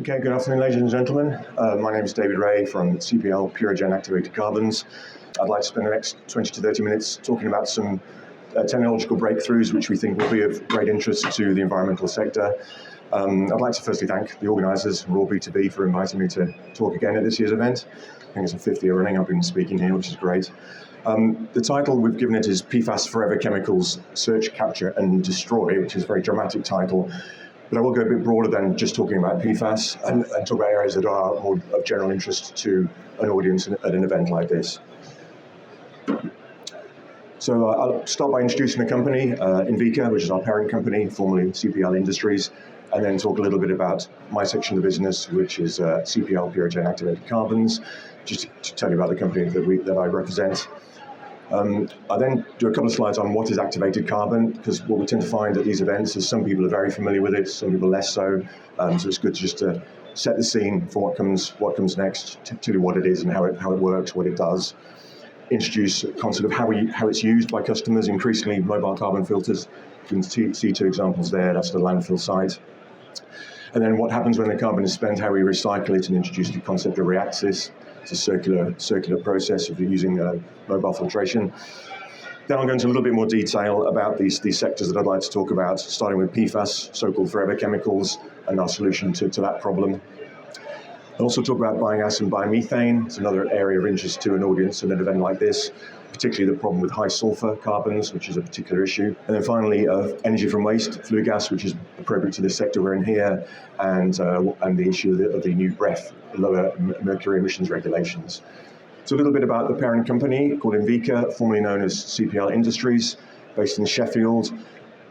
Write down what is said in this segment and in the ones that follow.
Okay, good afternoon, ladies and gentlemen. My name is David Reay from CPL Purigen Activated Carbons. I'd like to spend the next 20 to 30 minutes talking about some technological breakthroughs which we think will be of great interest to the environmental sector. I'd like to firstly thank the organisers, Raw B2B, for inviting me to talk again at this year's event. I think it's the fifth year running I've been speaking here, which is great. The title we've given it is PFAS Forever Chemicals, Search, Capture and Destroy, which is a very dramatic title. But I will go a bit broader than just talking about PFAS and talk about areas that are more of general interest to an audience at an event like this. So I'll start by introducing the company, Invica, which is our parent company, formerly CPL Industries, and then talk a little bit about my section of the business, which is CPL Purigen Activated Carbons, just to tell you about the company that I represent. I then do a couple of slides on what is activated carbon, because what we tend to find at these events is some people are very familiar with it, some people less so. So it's good just to set the scene for what comes next, tell you what it is and how it works, what it does. Introduce a concept of how it's used by customers, increasingly mobile carbon filters. You can see two examples there, that's the landfill site. And then what happens when the carbon is spent, how we recycle it, and introduce the concept of reaxis. It's a circular process of using mobile filtration. Then I'll go into a little bit more detail about these sectors that I'd like to talk about, starting with PFAS, so-called forever chemicals, and our solution to that problem. I'll also talk about biogas and biomethane. It's another area of interest to an audience at an event like this, particularly the problem with high-sulfur carbons, which is a particular issue. And then finally, energy from waste, flue gas, which is appropriate to this sector we're in here, and the issue of the new BREF, lower mercury emissions regulations. So a little bit about the parent company called Invica, formerly known as CPL Industries, based in Sheffield.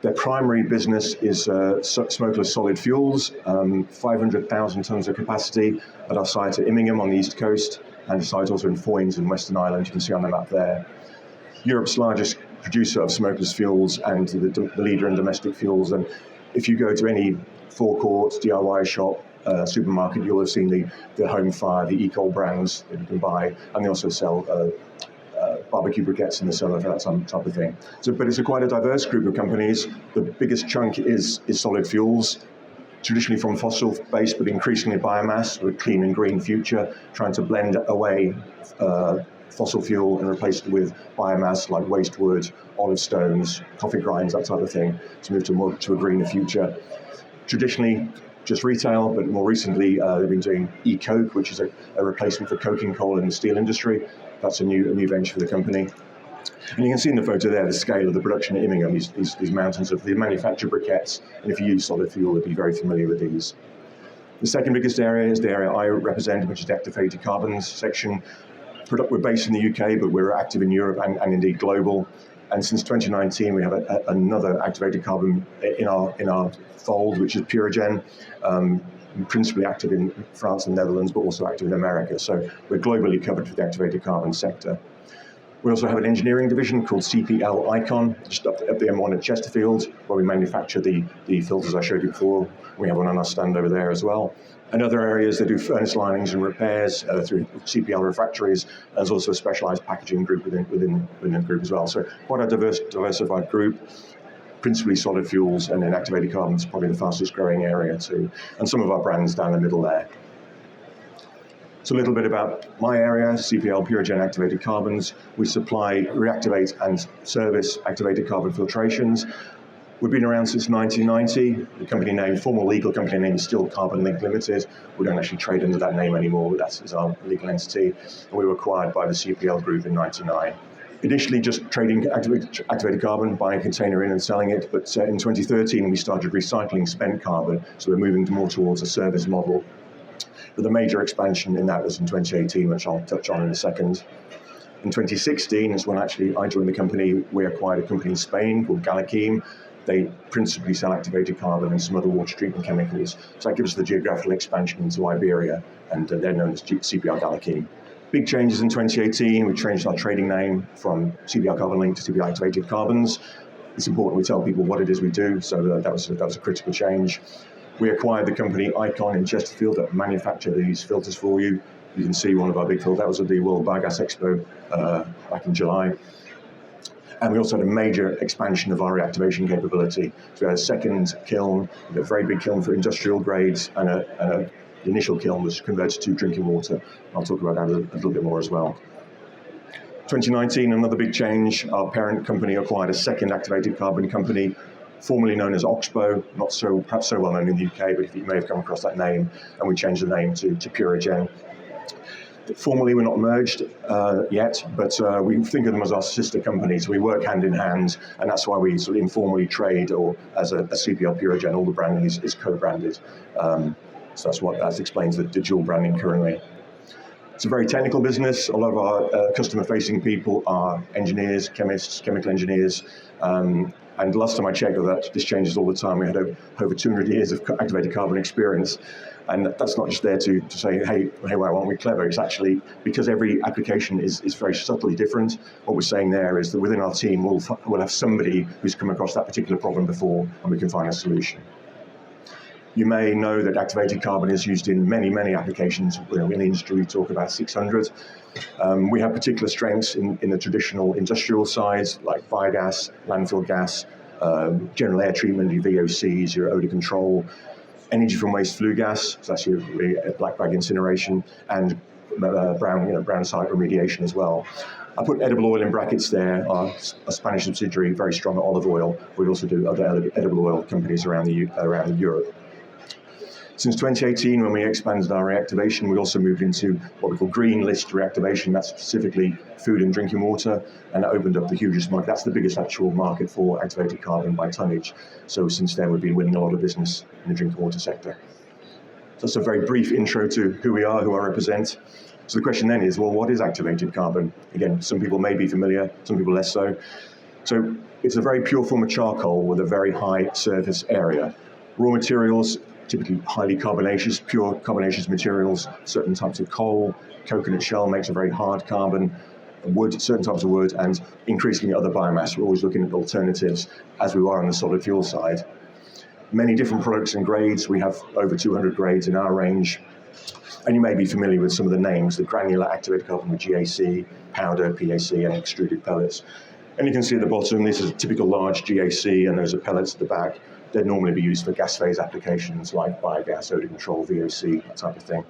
Their primary business is smokeless solid fuels, 500,000 tonnes of capacity at our site at Immingham on the east coast, and a site also in Foynes in Western Ireland, you can see on the map there. Europe's largest producer of smokeless fuels and the leader in domestic fuels. And if you go to any forecourt, DIY shop, supermarket, you'll have seen the Home Fire, the Ecol brands that you can buy, and they also sell barbecue briquettes in the cellar, that type of thing. But it's quite a diverse group of companies. The biggest chunk is solid fuels, traditionally from fossil-based, but increasingly biomass, with a clean and green future, trying to blend away fossil fuel and replace it with biomass like waste wood, olive stones, coffee grinds, that type of thing, to move to a greener future. Traditionally, just retail, but more recently, they've been doing e-coke, which is a replacement for coking coal in the steel industry. That's a new venture for the company. And you can see in the photo there the scale of the production at Immingham, these mountains of the manufactured briquettes. And if you use solid fuel, you'll be very familiar with these. The second biggest area is the area I represent, which is the activated carbons section. We're based in the UK, but we're active in Europe and indeed global. And since 2019, we have another activated carbon in our fold, which is Purigen, principally active in France and Netherlands, but also active in America. So we're globally covered for the activated carbon sector. We also have an engineering division called CPL Icon, just up the M1 at Chesterfield, where we manufacture the filters I showed you before. We have one on our stand over there as well. And other areas, they do furnace linings and repairs through CPL Refractories. There's also a specialised packaging group within the group as well. So quite a diversified group, principally solid fuels, and then activated carbon is probably the fastest growing area too. And some of our brands down the middle there. So a little bit about my area, CPL Purigen Activated Carbons. We supply, reactivate and service activated carbon filtrations. We've been around since 1990. The company name, formal legal company name, is still Carbon Link Limited. We don't actually trade under that name anymore, but that's our legal entity. And we were acquired by the CPL Group in 1999. Initially just trading activated carbon, buying a container in and selling it, but in 2013 we started recycling spent carbon, so we're moving more towards a service model. But the major expansion in that was in 2018, which I'll touch on in a second. In 2016 is when actually I joined the company. We acquired a company in Spain called Galakim. They principally sell activated carbon and some other water treatment chemicals. So that gives us the geographical expansion into Iberia, and they're known as CPL Galakim. Big changes in 2018. We changed our trading name from CPL Carbon Link to CPL Activated Carbons. It's important we tell people what it is we do, so that was a critical change. We acquired the company Icon in Chesterfield that manufacture these filters for you. You can see one of our big filters. That was at the World Biogas Expo back in July. And we also had a major expansion of our reactivation capability. So we had a second kiln, a very big kiln for industrial grades, and a the initial kiln was converted to drinking water. I'll talk about that a little bit more as well. 2019, another big change. Our parent company acquired a second activated carbon company, formerly known as Expo, perhaps so well known in the UK, but you may have come across that name, and we changed the name to Purigen. Formally, we're not merged yet, but we think of them as our sister companies. We work hand in hand, and that's why we sort of informally trade, or as a CPL Purigen, all the branding is co-branded. So that explains the dual branding currently. It's a very technical business. A lot of our customer-facing people are engineers, chemists, chemical engineers. And last time I checked, that this changes all the time. We had over 200 years of activated carbon experience. And that's not just there to say, hey, why aren't we clever? It's actually because every application is very subtly different. What we're saying there is that within our team, we'll have somebody who's come across that particular problem before, and we can find a solution. You may know that activated carbon is used in many, many applications. In the industry, we talk about 600. We have particular strengths in the traditional industrial sides, like biogas, landfill gas, general air treatment, your VOCs, your odor control, energy from waste flue gas, so that's your black bag incineration, and brown site remediation as well. I put edible oil in brackets there. Our Spanish subsidiary, very strong at olive oil. We also do other edible oil companies around Europe. Since 2018, when we expanded our reactivation, we also moved into what we call green list reactivation. That's specifically food and drinking water, and that opened up the hugest market. That's the biggest actual market for activated carbon by tonnage. So since then, we've been winning a lot of business in the drinking water sector. So that's a very brief intro to who we are, who I represent. So the question then is, well, what is activated carbon? Again, some people may be familiar, some people less so. So it's a very pure form of charcoal with a very high surface area. Raw materials, typically highly carbonaceous, pure carbonaceous materials, certain types of coal, coconut shell makes a very hard carbon, wood, certain types of wood, and increasingly other biomass. We're always looking at alternatives as we are on the solid fuel side. Many different products and grades. We have over 200 grades in our range. And you may be familiar with some of the names, the granular activated carbon with GAC, powder, PAC, and extruded pellets. And you can see at the bottom, this is a typical large GAC, and those are pellets at the back. They'd normally be used for gas phase applications like biogas, odor control, VOC, that type of thing.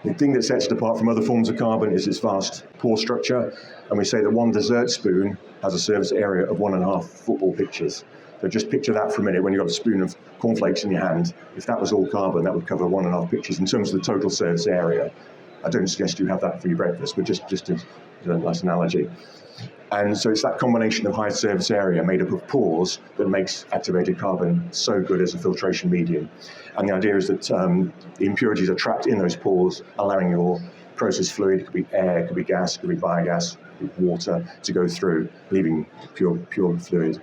The thing that sets it apart from other forms of carbon is its vast pore structure. And we say that one dessert spoon has a surface area of 1.5 football pitches. So just picture that for a minute when you've got a spoon of cornflakes in your hand. If that was all carbon, that would cover 1.5 pitches in terms of the total surface area. I don't suggest you have that for your breakfast, but just as a nice analogy. And so it's that combination of high surface area made up of pores that makes activated carbon so good as a filtration medium. And the idea is that the impurities are trapped in those pores, allowing your process fluid, it could be air, it could be gas, it could be biogas, it could be water, to go through, leaving pure fluid.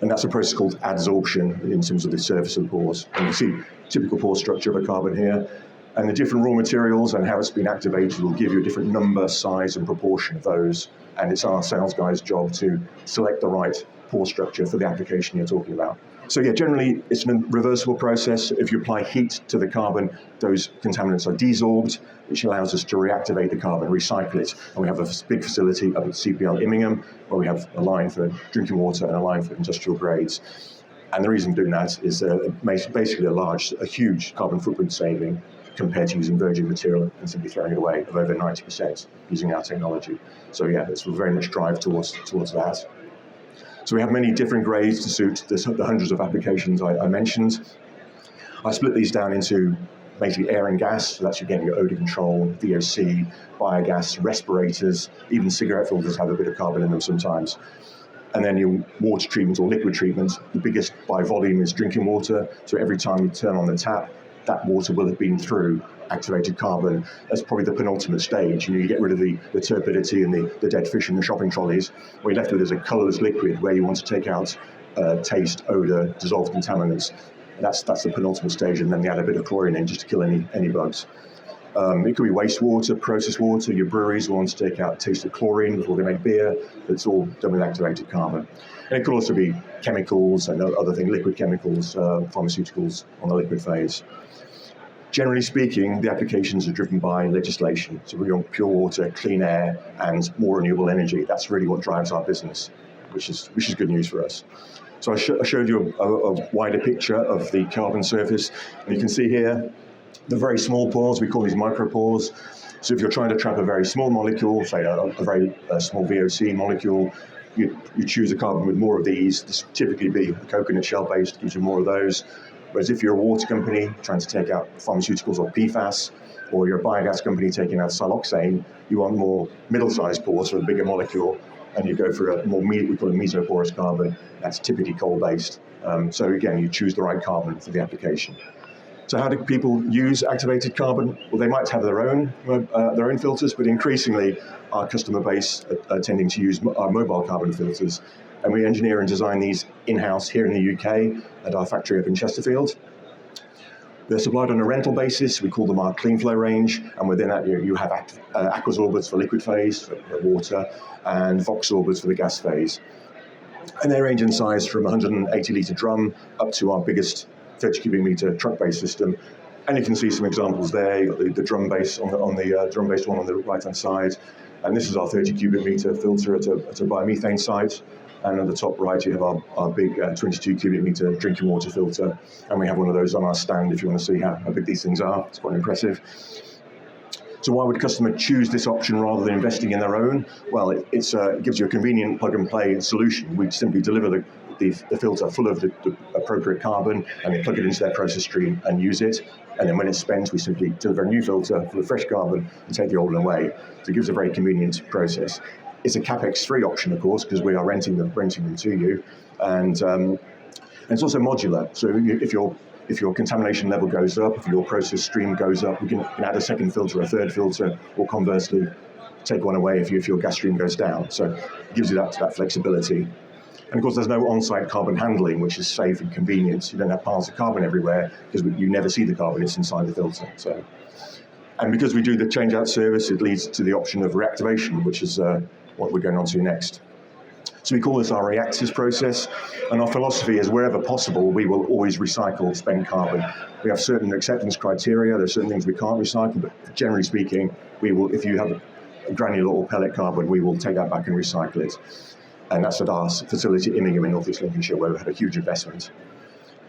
And that's a process called adsorption in terms of the surface of pores. And you see typical pore structure of a carbon here. And the different raw materials and how it's been activated will give you a different number, size, and proportion of those. And it's our sales guys' job to select the right pore structure for the application you're talking about. So yeah, generally it's a reversible process. If you apply heat to the carbon, those contaminants are desorbed, which allows us to reactivate the carbon, recycle it. And we have a big facility up at CPL Immingham, where we have a line for drinking water and a line for industrial grades. And the reason doing that is basically a huge carbon footprint saving compared to using virgin material and simply throwing it away of over 90% using our technology. So yeah, it's very much drive towards that. So we have many different grades to suit the hundreds of applications I mentioned. I split these down into basically air and gas, so that's again your odor control, VOC, biogas, respirators, even cigarette filters have a bit of carbon in them sometimes. And then your water treatment or liquid treatment, the biggest by volume is drinking water. So every time you turn on the tap, that water will have been through activated carbon. That's probably the penultimate stage. You get rid of the turbidity and the dead fish in the shopping trolleys. What you're left with is a colourless liquid where you want to take out taste, odour, dissolved contaminants. That's the penultimate stage, and then you add a bit of chlorine in just to kill any bugs. It could be wastewater, processed water. Your breweries will want to take out taste of chlorine before they make beer. It's all done with activated carbon. And it could also be chemicals and other things, liquid chemicals, pharmaceuticals on the liquid phase. Generally speaking, the applications are driven by legislation. So we want pure water, clean air, and more renewable energy. That's really what drives our business, which is good news for us. So I showed you a wider picture of the carbon surface. And you can see here the very small pores, we call these micropores. So if you're trying to trap a very small molecule, say a very small VOC molecule, you choose a carbon with more of these. This would typically be coconut shell based, gives you more of those. Whereas if you're a water company trying to take out pharmaceuticals or PFAS, or you're a biogas company taking out siloxane, you want more middle-sized pores, so a bigger molecule, and you go for a more, we call it mesoporous carbon. That's typically coal-based. So again, you choose the right carbon for the application. So how do people use activated carbon? Well, they might have their own filters, but increasingly our customer base are tending to use our mobile carbon filters. And we engineer and design these in-house here in the UK at our factory up in Chesterfield. They're supplied on a rental basis. We call them our clean flow range, and within that you have aquasorbers for liquid phase, for water, and voxsorbers for the gas phase. And they range in size from 180 litre drum up to our biggest 30 cubic metre truck-based system. And you can see some examples there. You've got the drum base on the drum-based one on the right-hand side, and this is our 30 cubic metre filter at a biomethane site. And on the top right, you have our big 22 cubic metre drinking water filter. And we have one of those on our stand if you want to see how big these things are. It's quite impressive. So why would a customer choose this option rather than investing in their own? Well, it gives you a convenient plug-and-play solution. We simply deliver the filter full of the appropriate carbon, and they plug it into their process stream and use it. And then when it's spent, we simply deliver a new filter full of fresh carbon and take the old one away. So it gives a very convenient process. It's a capex-free option, of course, because we are renting them to you, and it's also modular. So if your contamination level goes up, if your process stream goes up, you can add a second filter, a third filter, or conversely, take one away if your gas stream goes down. So it gives you that flexibility. And of course, there's no on-site carbon handling, which is safe and convenient. You don't have piles of carbon everywhere because you never see the carbon; it's inside the filter. And because we do the change-out service, it leads to the option of reactivation, which is what we're going on to next. So we call this our reactors process, and our philosophy is wherever possible, we will always recycle spent carbon. We have certain acceptance criteria. There are certain things we can't recycle, but generally speaking, we will. If you have a granular or pellet carbon, we will take that back and recycle it. And that's at our facility in Immingham in North East Lincolnshire, where we've had a huge investment.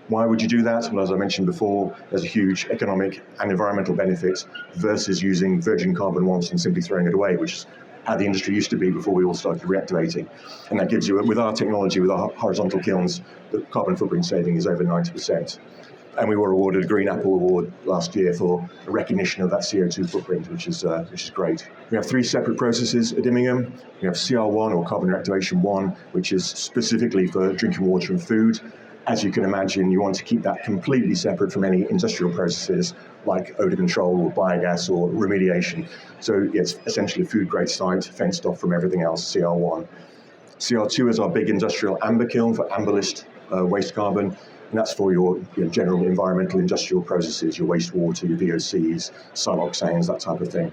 Why would you do that? Well, as I mentioned before, there's a huge economic and environmental benefit versus using virgin carbon once and simply throwing it away, which is how the industry used to be before we all started reactivating. And that gives you, with our technology, with our horizontal kilns, the carbon footprint saving is over 90%. And we were awarded a Green Apple Award last year for a recognition of that CO2 footprint, which is great. We have 3 separate processes at Immingham. We have CR1, or carbon reactivation 1, which is specifically for drinking water and food. As you can imagine, you want to keep that completely separate from any industrial processes like odor control or biogas or remediation. So it's essentially a food-grade site, fenced off from everything else, CR1. CR2 is our big industrial amber kiln for amber-list waste carbon, and that's for your general environmental industrial processes, your wastewater, your VOCs, siloxanes, that type of thing.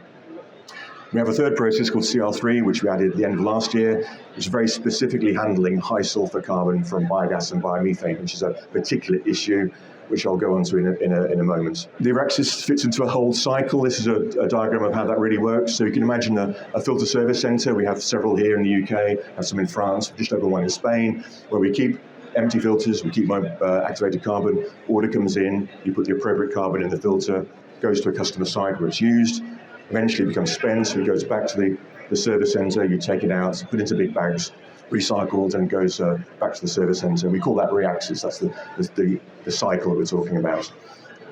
We have a third process called CR3, which we added at the end of last year, which is very specifically handling high-sulfur carbon from biogas and biomethane, which is a particular issue, which I'll go on to in a moment. The Araxis fits into a whole cycle. This is a diagram of how that really works. So you can imagine a filter service centre. We have several here in the UK, have some in France, just over one in Spain, where we keep empty filters, we keep activated carbon. Order comes in, you put the appropriate carbon in the filter, goes to a customer site where it's used, eventually becomes spent, so it goes back to the service centre, you take it out, put it into big bags, recycled, and goes back to the service centre. We call that reaxis. That's the cycle that we're talking about.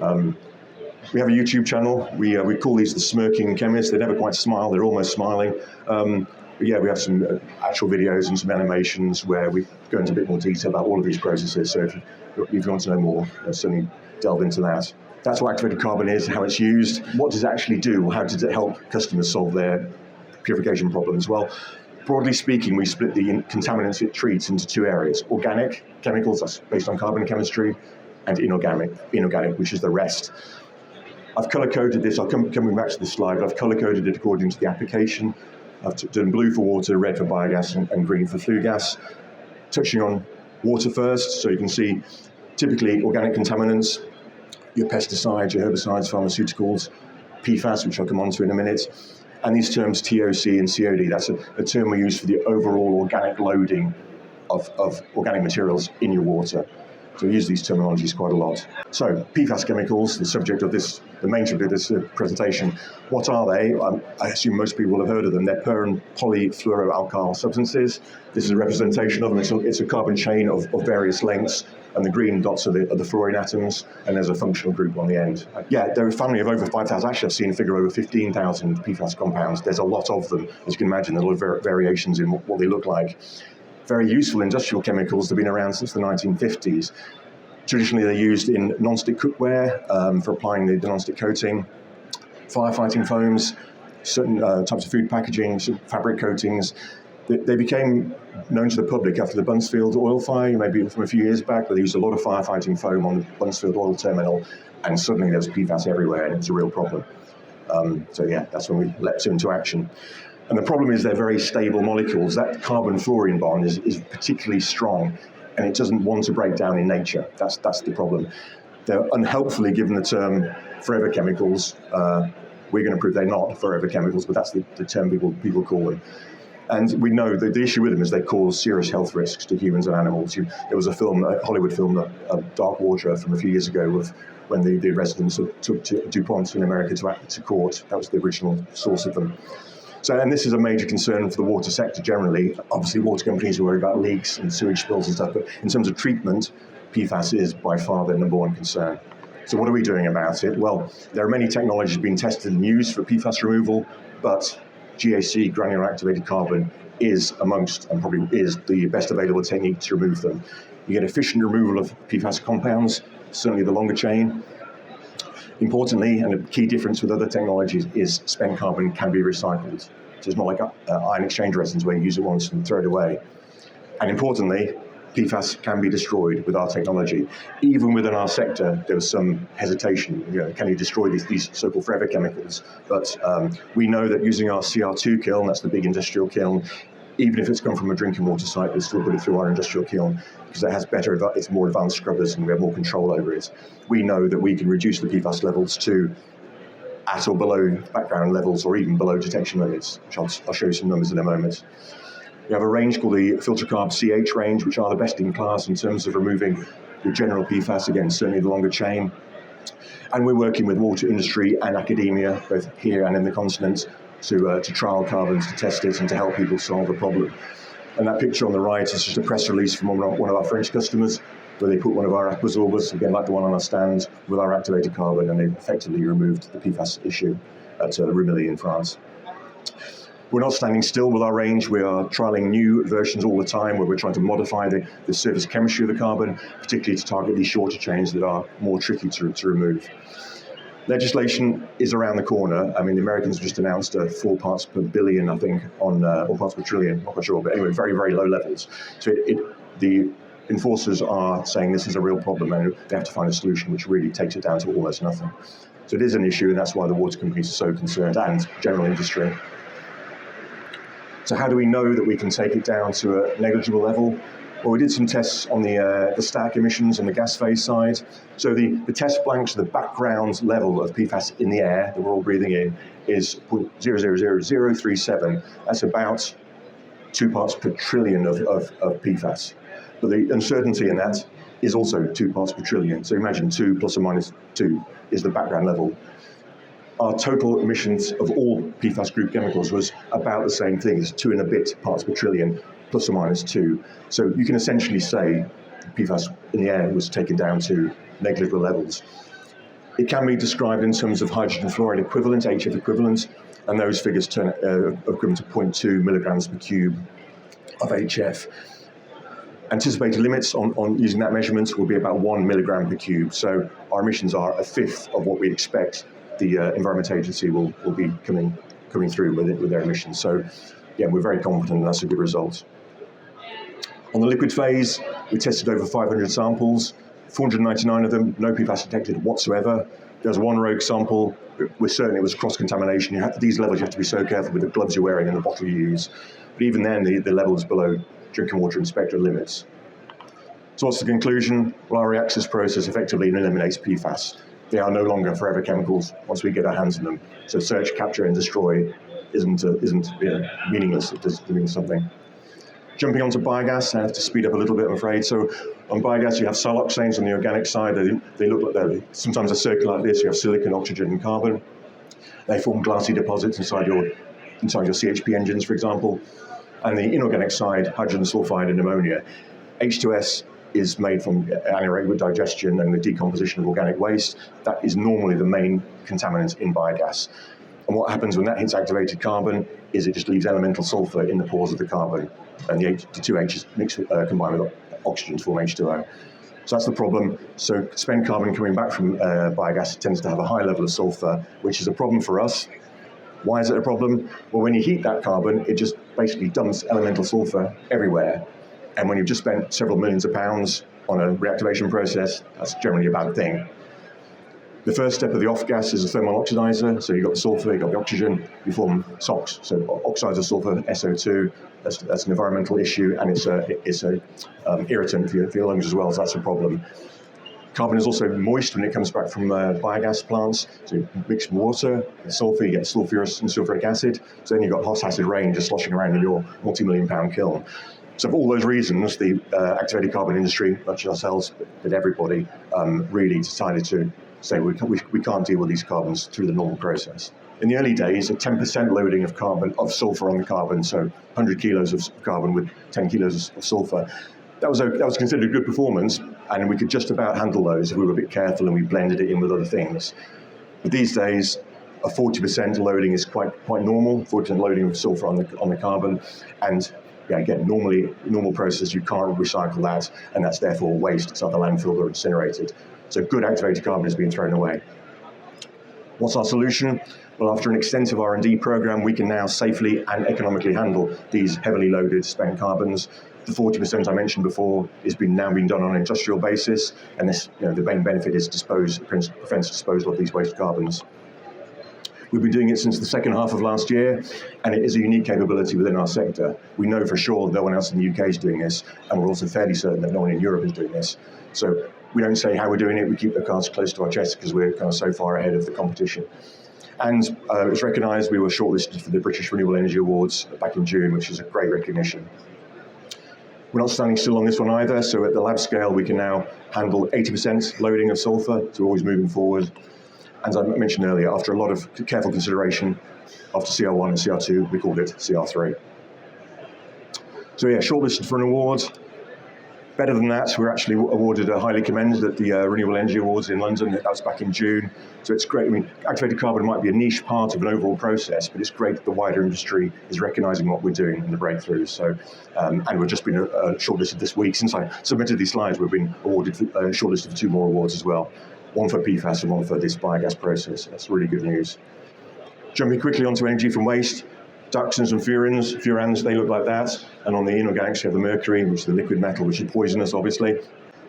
We have a YouTube channel. We call these the smirking chemists. They never quite smile, they're almost smiling. But yeah, we have some actual videos and some animations where we go into a bit more detail about all of these processes. So if you want to know more, certainly delve into that. That's what activated carbon is, how it's used. What does it actually do? How does it help customers solve their purification problems? Well, broadly speaking, we split the contaminants it treats into 2 areas. Organic chemicals, that's based on carbon chemistry, and inorganic, which is the rest. I've color-coded this. I'll coming back to this slide, but I've color-coded it according to the application. I've done blue for water, red for biogas, and green for flue gas. Touching on water first, so you can see typically organic contaminants, your pesticides, your herbicides, pharmaceuticals, PFAS, which I'll come on to in a minute, and these terms TOC and COD, that's a term we use for the overall organic loading of organic materials in your water. So we use these terminologies quite a lot. So PFAS chemicals, the subject of this, the main subject of this presentation, what are they? I assume most people will have heard of them. They're per- and polyfluoroalkyl substances. This is a representation of them. It's a carbon chain of various lengths, and the green dots are the fluorine atoms, and there's a functional group on the end. Yeah, they're a family of over 5,000. Actually, I've seen a figure over 15,000 PFAS compounds. There's a lot of them. As you can imagine, there's a lot of variations in what they look like. Very useful industrial chemicals. They've been around since the 1950s. Traditionally, they're used in non-stick cookware for applying the non-stick coating, firefighting foams, certain types of food packaging, fabric coatings. They became known to the public after the Buncefield oil fire, maybe from a few years back, where they used a lot of firefighting foam on the Buncefield oil terminal, and suddenly there was PFAS everywhere, and it was a real problem. So yeah, that's when we leapt into action. And the problem is they're very stable molecules. That carbon-fluorine bond is particularly strong, and it doesn't want to break down in nature. That's the problem. They're unhelpfully given the term forever chemicals. We're going to prove they're not forever chemicals, but that's the term people call them. And we know that the issue with them is they cause serious health risks to humans and animals. There was a Hollywood film, Dark Water, from a few years ago, when the residents took DuPont in America to court. That was the original source of them. So, and this is a major concern for the water sector generally. Obviously, water companies are worried about leaks and sewage spills and stuff, but in terms of treatment, PFAS is by far their number one concern. So what are we doing about it? Well, there are many technologies being tested and used for PFAS removal, but GAC, granular activated carbon, is amongst, and probably is, the best available technique to remove them. You get efficient removal of PFAS compounds, certainly the longer chain. Importantly, and a key difference with other technologies, is spent carbon can be recycled. So it's not like ion exchange resins where you use it once and throw it away. And importantly, PFAS can be destroyed with our technology. Even within our sector, there was some hesitation. Can you destroy these so-called forever chemicals? But we know that using our CR2 kiln, that's the big industrial kiln, even if it's come from a drinking water site, we still put it through our industrial kiln because it has it's more advanced scrubbers and we have more control over it. We know that we can reduce the PFAS levels to at or below background levels or even below detection limits, which I'll show you some numbers in a moment. We have a range called the filter carb CH range, which are the best in class in terms of removing the general PFAS, again, certainly the longer chain. And we're working with water industry and academia, both here and in the continent, to trial carbons, to test it, and to help people solve the problem. And that picture on the right is just a press release from one of our French customers, where they put one of our aquasorbers, again, like the one on our stand, with our activated carbon, and they effectively removed the PFAS issue at Rumilly in France. We're not standing still with our range. We are trialing new versions all the time where we're trying to modify the surface chemistry of the carbon, particularly to target these shorter chains that are more tricky to remove. Legislation is around the corner. I mean, the Americans just announced 4 parts per billion, I think, or parts per trillion, not quite sure, but anyway, very, very low levels. So the enforcers are saying this is a real problem and they have to find a solution which really takes it down to almost nothing. So it is an issue, and that's why the water companies are so concerned, and general industry. So how do we know that we can take it down to a negligible level? Well, we did some tests on the stack emissions on the gas phase side. So the test blanks, the background level of PFAS in the air that we're all breathing in is 0.000037. That's about 2 parts per trillion of PFAS. But the uncertainty in that is also 2 parts per trillion. So imagine 2 plus or minus 2 is the background level. Our total emissions of all PFAS group chemicals was about the same thing. It's 2 and a bit parts per trillion, plus or minus 2. So you can essentially say PFAS in the air was taken down to negligible levels. It can be described in terms of hydrogen fluoride equivalent, HF equivalent, and those figures turn equivalent to 0.2 milligrams per cube of HF. Anticipated limits on using that measurement will be about 1 milligram per cube. So our emissions are a fifth of what we expect the Environment Agency will be coming through with their emissions. So yeah, we're very confident that's a good result. On the liquid phase, we tested over 500 samples, 499 of them, no PFAS detected whatsoever. There's one rogue sample, we're certain it was cross-contamination. These levels you have to be so careful with the gloves you're wearing and the bottle you use. But even then, the level is below drinking water inspector limits. So what's the conclusion? Well, our reactors process effectively eliminates PFAS. They are no longer forever chemicals once we get our hands on them. So search, capture, and destroy isn't meaningless. It does mean something. Jumping onto biogas, I have to speed up a little bit, I'm afraid. So on biogas, you have siloxanes on the organic side. They look like sometimes a circle like this. You have silicon, oxygen, and carbon. They form glassy deposits inside your CHP engines, for example. And the inorganic side, hydrogen sulfide and ammonia. H2S is made from anaerobic digestion and the decomposition of organic waste. That is normally the main contaminant in biogas. And what happens when that hits activated carbon is it just leaves elemental sulfur in the pores of the carbon, and the two H's combine with oxygen to form H2O. So that's the problem. So spent carbon coming back from biogas tends to have a high level of sulfur, which is a problem for us. Why is it a problem? Well, when you heat that carbon, it just basically dumps elemental sulfur everywhere. And when you've just spent several millions of pounds on a reactivation process, that's generally a bad thing. The first step of the off gas is a thermal oxidizer. So you've got the sulfur, you've got the oxygen, you form SOx, so oxides of sulfur, SO2. That's an environmental issue, and it's a irritant for your lungs as well, so that's a problem. Carbon is also moist when it comes back from biogas plants. So you mix water and sulfur, you get sulfurous and sulfuric acid. So then you've got hot acid rain just sloshing around in your multi-million-pound kiln. So for all those reasons, the activated carbon industry, not just ourselves, but everybody, really decided to say we can't deal with these carbons through the normal process. In the early days, a 10% loading of sulfur on the carbon, so 100 kilos of carbon with 10 kilos of sulfur, that was considered a good performance, and we could just about handle those if we were a bit careful and we blended it in with other things. But these days, a 40% loading is quite normal, 40% loading of sulfur on the carbon, and yeah, again, normal process, you can't recycle that, and that's therefore waste. It's either landfilled or incinerated. So good activated carbon is being thrown away. What's our solution? Well, after an extensive R&D program, we can now safely and economically handle these heavily loaded spent carbons. The 40% I mentioned before is now being done on an industrial basis, and this, the main benefit is prevents disposal of these waste carbons. We've been doing it since the second half of last year, and it is a unique capability within our sector. We know for sure no one else in the UK is doing this, and we're also fairly certain that no one in Europe is doing this. So we don't say how we're doing it, we keep the cards close to our chest because we're kind of so far ahead of the competition. And it was recognised, we were shortlisted for the British Renewable Energy Awards back in June, which is a great recognition. We're not standing still on this one either, so at the lab scale we can now handle 80% loading of sulfur, so we're always moving forward. As I mentioned earlier, after a lot of careful consideration, after CR1 and CR2, we called it CR3. So yeah, shortlisted for an award. Better than that, we were actually awarded a highly commended at the Renewable Energy Awards in London. That was back in June. So it's great. I mean, activated carbon might be a niche part of an overall process, but it's great that the wider industry is recognising what we're doing and the breakthroughs. So, and we've just been shortlisted this week. Since I submitted these slides, we've been shortlisted for 2 more awards as well. One for PFAS and one for this biogas process. That's really good news. Jumping quickly onto energy from waste. Dioxins and furans, they look like that. And on the inorganics, you have the mercury, which is the liquid metal, which is poisonous, obviously.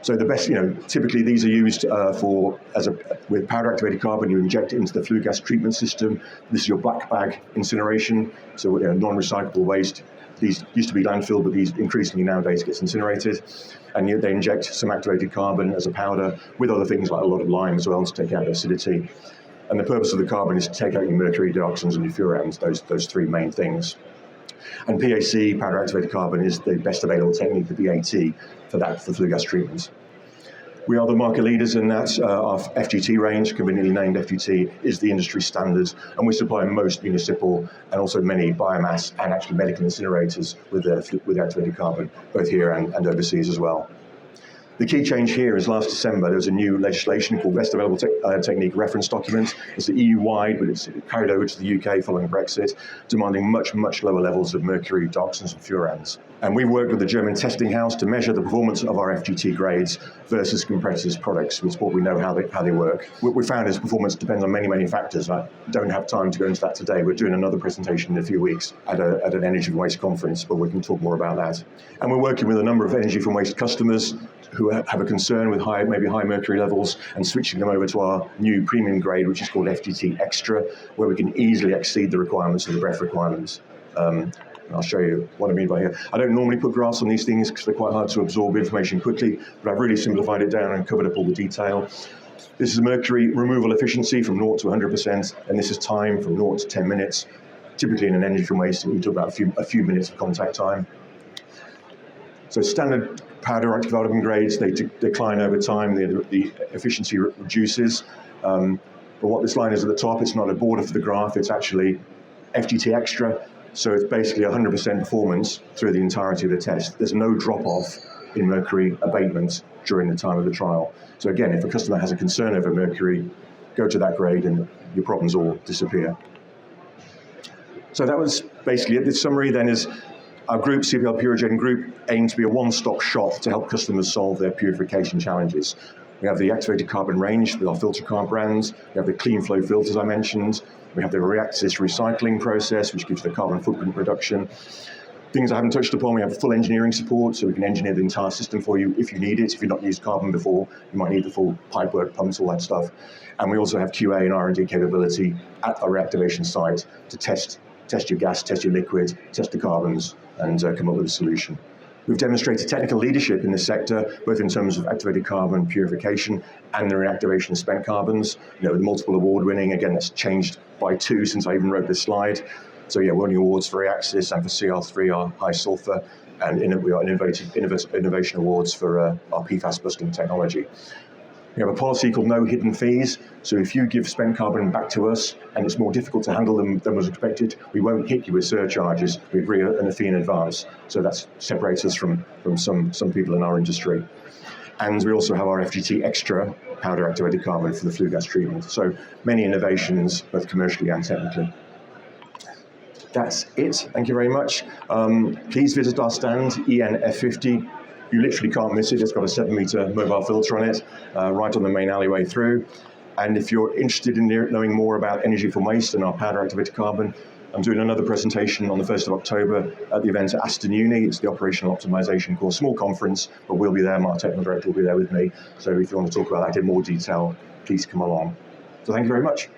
So the best, typically these are used with powder activated carbon. You inject it into the flue gas treatment system. This is your black bag incineration, so non-recyclable waste. These used to be landfill, but these increasingly nowadays gets incinerated. And they inject some activated carbon as a powder with other things like a lot of lime as well to take out the acidity. And the purpose of the carbon is to take out your mercury, dioxins, and your furans, those 3 main things. And PAC, powder activated carbon, is the best available technique, the BAT, for flue gas treatment. We are the market leaders in that. Our FGT range, conveniently named FGT, is the industry standard, and we supply most municipal and also many biomass and actually medical incinerators with activated carbon, both here and overseas as well. The key change here is last December, there was a new legislation called Best Available Technique Reference Document. It's EU-wide, but it's carried over to the UK following Brexit, demanding much, much lower levels of mercury, dioxins, and furans. And we've worked with the German testing house to measure the performance of our FGT grades versus competitors' products, with what we know how they work. What we found is performance depends on many, many factors. I don't have time to go into that today. We're doing another presentation in a few weeks at an energy from waste conference, where we can talk more about that. And we're working with a number of energy from waste customers who have a concern with maybe high mercury levels, and switching them over to our new premium grade, which is called FGT Extra, where we can easily exceed the requirements of the BREF requirements. I'll show you what I mean by here. I don't normally put graphs on these things because they're quite hard to absorb information quickly, but I've really simplified it down and covered up all the detail. This is mercury removal efficiency from 0 to 100%, and this is time from 0 to 10 minutes. Typically in an energy from waste, we talk about a few minutes of contact time. So standard powder active abatement grades, they decline over time, the efficiency reduces. But what this line is at the top, it's not a border for the graph, it's actually FGT extra. So it's basically 100% performance through the entirety of the test. There's no drop-off in mercury abatement during the time of the trial. So again, if a customer has a concern over mercury, go to that grade and your problems all disappear. So that was basically it. The summary then is our group, CPL Purigen Group, aims to be a one-stop shop to help customers solve their purification challenges. We have the activated carbon range with our filter carb brands. We have the clean flow filters I mentioned. We have the Reaxis recycling process, which gives the carbon footprint reduction. Things I haven't touched upon, we have full engineering support, so we can engineer the entire system for you if you need it. If you've not used carbon before, you might need the full pipework, pumps, all that stuff. And we also have QA and R&D capability at our reactivation site to test your gas, test your liquid, test the carbons, and come up with a solution. We've demonstrated technical leadership in this sector, both in terms of activated carbon purification and the reactivation of spent carbons. With multiple award winning, again, that's changed by 2 since I even wrote this slide. So yeah, we're winning awards for Reaxis and for CR3, our high-sulfur, and we are innovation awards for our PFAS busting technology. We have a policy called no hidden fees. So if you give spent carbon back to us and it's more difficult to handle than was expected, we won't hit you with surcharges. We agree on a fee in advance. So that separates us from some people in our industry. And we also have our FGT extra powder activated carbon for the flue gas treatment. So many innovations, both commercially and technically. That's it. Thank you very much. Please visit our stand, ENF50. You literally can't miss it. It's got a 7-meter mobile filter on it, right on the main alleyway through. And if you're interested in knowing more about energy from waste and our powder activated carbon, I'm doing another presentation on the 1st of October at the event at Aston Uni. It's the Operational Optimization course, small conference, but we'll be there. My technical director will be there with me. So if you want to talk about that in more detail, please come along. So thank you very much.